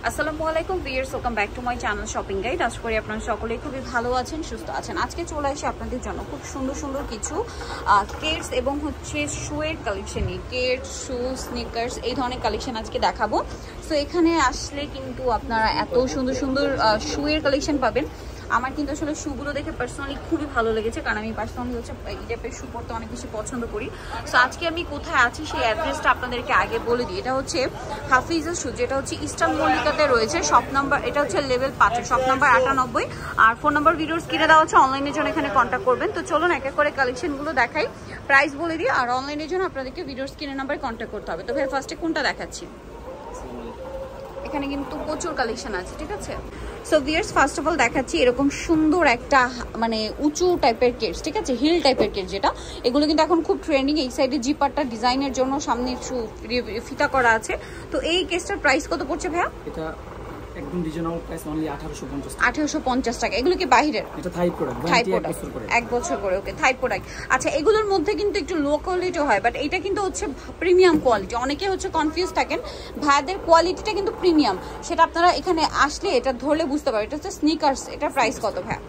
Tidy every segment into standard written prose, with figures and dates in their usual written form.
আসসালামু আলাইকুম viewers, welcome back to my channel shopping guide. আশা করি আপনারা সকলেই খুবই ভালো আছেন, সুস্থ আছেন। আজকে চলে আসি আপনাদের জন্য খুব সুন্দর সুন্দর কিছু কেডস এবং হচ্ছে শুয়ের কালেকশন, কেড শু স্নিকার্স এই ধরনের কালেকশন আজকে দেখাবো। সো এখানে আসলে কিন্তু আপনারা এত সুন্দর সুন্দর শুয়ের কালেকশন পাবেন। আমার কিন্তু আসলে শুগুলো দেখে পার্সোনালি খুবই ভালো লেগেছে, কারণ আমি পার্সোনালি হচ্ছে এই টাইপের শু পরতে অনেক বেশি পছন্দ করি। সো আজকে আমি কোথায় আছি সেই অ্যাড্রেসটা আপনাদেরকে আগে বলে দিই। এটা হচ্ছে হাফিজের শু, যেটা হচ্ছে ইস্টার্ন মল্লিকাতে রয়েছে। শপ নাম্বার এটা হচ্ছে লেভেল 5, শপ নাম্বার 98, আর ফোন নাম্বার ভিডিওর স্ক্রিনে দেওয়া হচ্ছে। অনলাইনের জন্য এখানে কন্ট্যাক্ট করবেন। তো চলুন এক এক করে কালেকশনগুলো দেখাই, প্রাইস বলে দিই, আর অনলাইনের জন্য আপনাদেরকে ভিডিওর স্ক্রিনের নাম্বারে কন্ট্যাক্ট করতে হবে। তো ভাই ফার্স্টে কোনটা দেখাচ্ছি? এখানে কিন্তু প্রচুর কালেকশন আছে, ঠিক আছে। So viewers, first of all দেখাচ্ছি এরকম সুন্দর একটা মানে উঁচু টাইপের কেডস, ঠিক আছে, হিল টাইপের কেডস, যেটা এগুলো কিন্তু এখন খুব ট্রেন্ডিং। এই সাইডে জিপারটা ডিজাইনের জন্য সামনে একটু ফিতা করা আছে। তো এই কেসটার প্রাইস কত পড়ছে ভাইয়া? এটা একদম রিজনেবল প্রাইস, অনলি 1850 টাকা। এগুলো কি বাইরের? এটা থাই প্রোডাক্ট, এক বছর করে। ওকে, থাই প্রোডাক্ট। আচ্ছা, এগুলোর মধ্যে কিন্তু একটু লো কোয়ালিটি হয়, বাট এটা কিন্তু হচ্ছে প্রিমিয়াম কোয়ালিটি। অনেকে হচ্ছে কনফিউজ থাকেন, ভাইয়াদের কোয়ালিটিটা কিন্তু প্রিমিয়াম, সেটা আপনারা এখানে আসলে এটা ধরলে বুঝতে পারবেন। এটা হচ্ছে স্নিকার্স। এটা প্রাইস কত ভাইয়া?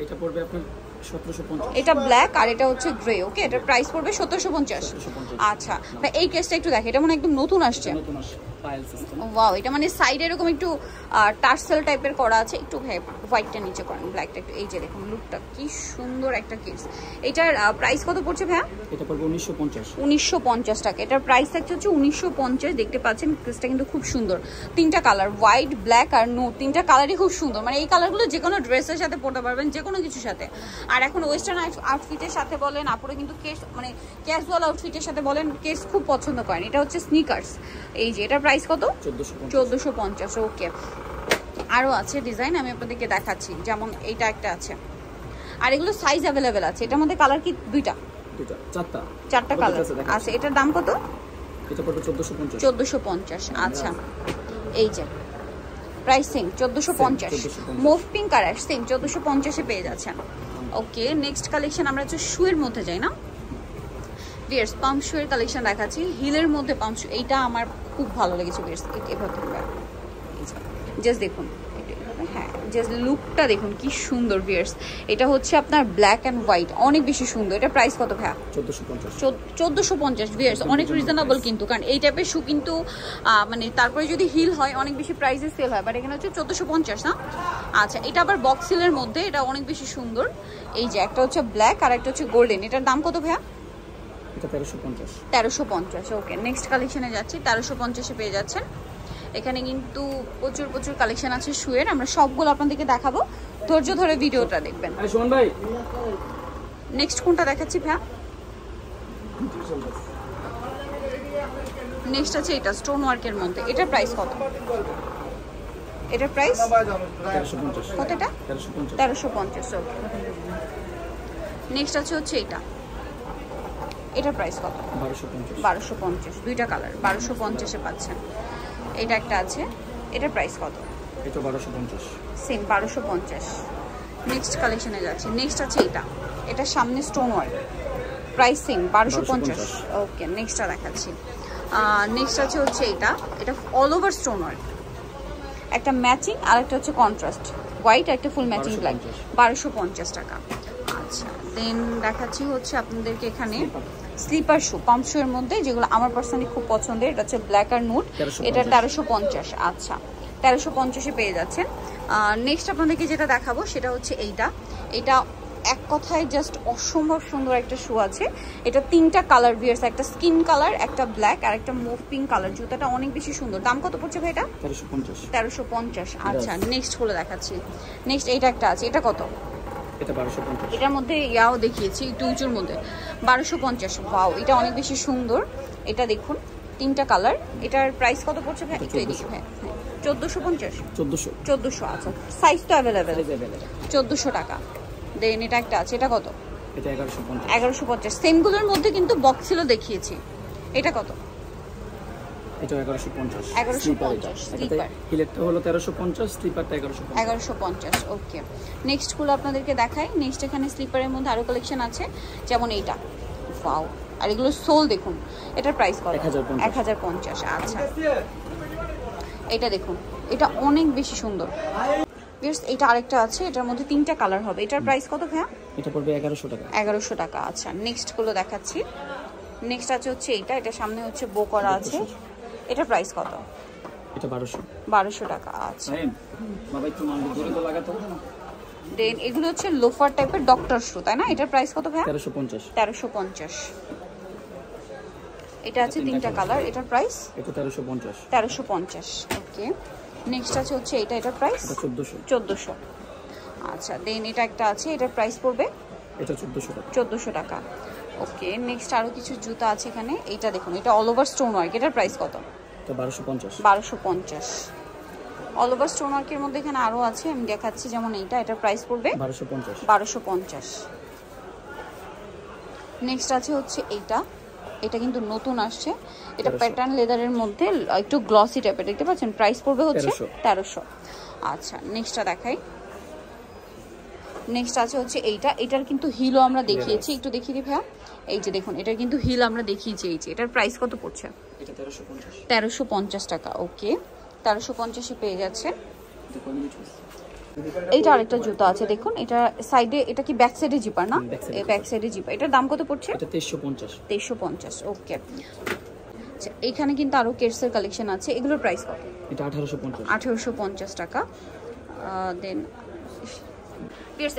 এটা পড়বে আপনার 1750। এটা ব্ল্যাক আর এটা হচ্ছে গ্রে। ওকে, এটার প্রাইস পড়বে 1750। আচ্ছা ভাই, এই কেসটা একটু দেখে, এটা মানে একদম নতুন আসছে। ওয়াও, এটা মানে সাইডে এরকম একটু টার্সেল টাইপের করা আছে। একটু হোয়াইটটা নিচে করেন, ব্ল্যাকটা একটু। এই যে দেখুন লুকটা কি সুন্দর একটা কেস। এটার প্রাইস কত পড়ছে ভাইয়া? এটা পড়বে 1950 টাকা। এটার প্রাইস থাকছে হচ্ছে 1950। দেখতে পাচ্ছেন কেসটা কিন্তু খুব সুন্দর। তিনটা কালার, হোয়াইট, ব্ল্যাক আর নোট, তিনটা কালারই খুব সুন্দর। মানে এই কালারগুলো যে কোনো ড্রেসের সাথে পরতে পারবেন, যে কোনো কিছুর সাথে। আর এখন ওয়েস্টার্ন আউটফিটের সাথে বলেন, আপুরা কিন্তু কেস মানে ক্যাজুয়াল আউটফিটের সাথে বলেন, কেস খুব পছন্দ করেন। এটা হচ্ছে স্নিকার্স। এই যে এটার প্রাইস কত? 1450। ওকে, আরও আছে ডিজাইন, আমি আপনাদেরকে দেখাচ্ছি। যেমন এইটা একটা আছে, আর এগুলো সাইজ অ্যাভেলেবেল আছে। এটার মধ্যে কালার কি দুইটা? চারটা কালার আছে। এটার দাম কত? এটা পড়বে 1450। আচ্ছা, এই যে price same 1450। Move pink colour same 1450 এ পেয়ে যাচ্ছেন। ওকে, নেক্সট কালেকশন আমরা হচ্ছে শুয়ের মধ্যে যাই না ভিউয়ার্স, পাম্প শুয়ের কালেকশন দেখাচ্ছি। হিলের মধ্যে পাম্প শু, এইটা আমার খুব ভালো লেগেছে ভিউয়ার্স। এভাবে জাস্ট দেখুন, হ্যাঁ জাস্ট লুকটা দেখুন কি সুন্দর ভিউয়ার্স। এটা হচ্ছে আপনার ব্ল্যাক অ্যান্ড হোয়াইট, অনেক বেশি সুন্দর। এটা প্রাইস কত ভাইয়া? 1450 ভিউয়ার্স, অনেক রিজনেবল কিন্তু, কারণ এই টাইপের শু কিন্তু মানে তারপরে যদি হিল হয় অনেক বেশি প্রাইসে সেল হয়, বাট এখানে হচ্ছে 1450 না। আচ্ছা, এটা আবার বক্স হিলের মধ্যে, এটা অনেক বেশি সুন্দর। এই যে একটা হচ্ছে ব্ল্যাক আর একটা হচ্ছে গোল্ডেন। এটার দাম কত ভাইয়া? 1350। ওকে, নেক্সট কালেকশনে যাচ্ছি। 1350 এ পেয়ে যাচ্ছেন। এখানে কিন্তু প্রচুর প্রচুর কালেকশন আছে শুয়ের, আমরা সবগুলো আপনাদেরকে দেখাবো, ধৈর্য ধরে ভিডিওটা দেখবেন। নেক্সট কোনটা দেখাচ্ছি ভাইয়া? নেক্সট আছে এটা স্টোন ওয়ার্কের মধ্যে। এটার প্রাইস কত? এটার প্রাইস কত? এটা 1350। ওকে, নেক্সট আছে হচ্ছে এটা। এটার প্রাইস কত? 1250। দুইটা কালার 1250 এ পাচ্ছেন। এটা একটা আছে, এটার প্রাইস কত? এটা 1250 সেম 1250। নেক্সট কালেকশনে যাচ্ছে। নেক্সট আছে এটা, এটা সামনে স্টোন ওয়ার্ক, প্রাইস সেম 1250। ওকে, নেক্সটটা দেখাচ্ছি। নেক্সট আছে হচ্ছে এটা, এটা অল ওভার স্টোন ওয়ার্ক, একটা ম্যাচিং আর একটা হচ্ছে কন্ট্রাস্ট হোয়াইট, একটা ফুল ম্যাচিং ব্ল্যাক, 1250 টাকা। আচ্ছা, দেন দেখাচ্ছি হচ্ছে আপনাদেরকে এখানে স্লিপার শু, পাম্প শু এর মধ্যে, যেগুলো আমার পার্সোনালি খুব পছন্দের। এটা হচ্ছে ব্ল্যাক আর নুড। এটা 1350। আচ্ছা, 1350 এ পেয়ে যাচ্ছেন। নেক্সট আপনাদেরকে যেটা দেখাবো সেটা হচ্ছে এইটা। এটা এক কথায় জাস্ট অসম্ভব সুন্দর একটা শু আছে। এটা তিনটা কালার ভিউয়ার্স, একটা স্কিন কালার, একটা ব্ল্যাক আর একটা মুভ পিঙ্ক কালার। জুতাটা অনেক বেশি সুন্দর। দাম কত পড়ছে ভাই এটা? 1350। আচ্ছা, নেক্সট গুলো দেখাচ্ছি। নেক্সট এইটা একটা আছে, এটা কত? এটা 1250। এটার মধ্যে ইয়াও দেখিয়েছি একটু উঁচুর মধ্যে, 1250। ওয়াও, এটা অনেক বেশি সুন্দর। এটা দেখুন তিনটা কালার। এটার প্রাইস কত পড়ছে ভাই? একটু এদিকে ভাই। 1450। আচ্ছা, সাইজ তো অ্যাভেলেবেল। 1400 টাকা। দেন এটা একটা আছে, এটা কত? এটা 1150। 1150। সেমগুলোর মধ্যে কিন্তু বক্স ছিল দেখিয়েছি। এটা কত? এটা 1150। 1150 স্লিপার। হিলেরটা হলো 1350, স্লিপারটা 1150। ওকে, নেক্সট গুলো আপনাদেরকে দেখাই। নেক্সট এখানে স্লিপারের মধ্যে আরো কালেকশন আছে, যেমন এইটা। ওয়াও, আর এগুলো সোল দেখুন। এটার প্রাইস কত? 1050। 1050। আচ্ছা, এটা দেখুন, এটা অনেক বেশি সুন্দর। এটা আরেকটা আছে, এটার মধ্যে 3টা কালার হবে। এটার প্রাইস কত ভাইয়া? এটা পড়বে 1100 টাকা। 1100 টাকা। আচ্ছা, নেক্সট গুলো দেখাচ্ছি। নেক্সট আছে হচ্ছে এটা সামনে হচ্ছে বো করা আছে। এটার প্রাইস কত? এটা 1200। 1200 টাকা। আচ্ছা, বাবা একটু মান দূরে তো লাগাতো। দেন এগুলো হচ্ছে লোফার টাইপের ডক্টর শু, তাই না? এটার প্রাইস কত ভাইয়া? 1350। 1350। এটা আছে 3টা কালার। এটার প্রাইস? এটা 1350। 1350। ওকে, নেক্সট আছে হচ্ছে এটার প্রাইস? এটা 1400। 1400। আচ্ছা, দেন এটা একটা আছে, এটার প্রাইস পড়বে? এটা 1400 টাকা। 1400 টাকা। ওকে, নেক্সট আরো কিছু জুতা আছে এখানে। এটা দেখুন, এটা অল ওভার স্টোন ওয়ার্ক। এটার প্রাইস কত? এটা 1250। 1250। অল ওভার স্টোন ওয়ার্কের মধ্যে এখানে আরো আছে, আমি দেখাচ্ছি। যেমন এটার প্রাইস পড়বে 1250। 1250। নেক্সট আছে হচ্ছে এটা কিন্তু নতুন আসছে। এটা প্যাটার্ন লেদারের মধ্যে একটু গ্লসি টাইপের, দেখতে পাচ্ছেন? প্রাইস পড়বে হচ্ছে 1300। আচ্ছা, নেক্সটটা দেখাই। নেক্সট আছে হচ্ছে এটার কিন্তু হিলও আমরা দেখিয়েছি, একটু দেখিয়ে দিই ভাইয়া। এই যে দেখুন, এটার কিন্তু হিল আমরা দেখিয়েছি। এই যে এটার প্রাইস কত পড়ছে? এটা 1350। 1350 টাকা। ওকে, 1350-এ পেয়ে যাচ্ছে। এইটা আরেকটা জুতা আছে, দেখুন। এটা সাইডে, এটা কি ব্যাক সাইডে জিপার না? ব্যাক সাইডে জিপার। এটার দাম কত পড়ছে? এটা 2350। 2350। ওকে, আচ্ছা, এখানে কিন্তু আরো কেটসের কালেকশন আছে। এগুলোর প্রাইস কত? এটা 1850। 1850 টাকা। দেন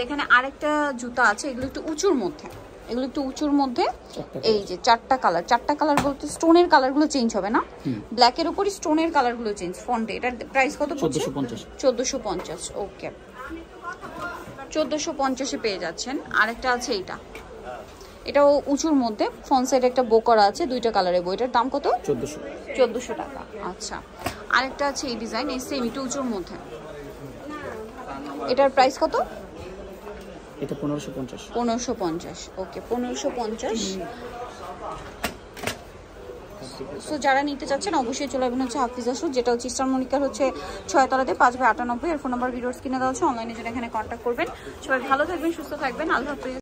এখানে আরেকটা জুতা আছে, এগুলো একটু উঁচুর মধ্যে। এই যে 4টা কালার। 4টা কালার বলতে স্টোনের কালারগুলো চেঞ্জ হবে না, ব্ল্যাকের উপরই স্টোনের কালারগুলো চেঞ্জ ফন্টে। এটার প্রাইস কত পড়ছে? 1450। ওকে, 1450-এ পেয়ে যাচ্ছেন। আরেকটা আছে এটাও উঁচুর মধ্যে, ফ্রন্ট সাইডে একটা বো করা আছে, 2টা কালারের বো। এটার দাম কত? 1400 টাকা। আচ্ছা, আরেকটা আছে এই ডিজাইন, এই সেম একটু উঁচুর মধ্যে। এটার প্রাইস কত? এটা 1550। 1550। ওকে, 1550। সো যারা নিতে চাচ্ছেন অবশ্যই চলে আসবেন হচ্ছে হাফিজা শু, যেটা হচ্ছে ইস্টার মনিকার হচ্ছে 6 তলাতে 5/98। এর ফোন নাম্বার ভিডিওস কিনে দেওয়া হচ্ছে। অনলাইনে যেটা এখানে কন্ট্যাক্ট করবেন। সবাই ভালো থাকবেন, সুস্থ থাকবেন। আল্লাহ হাফিজ।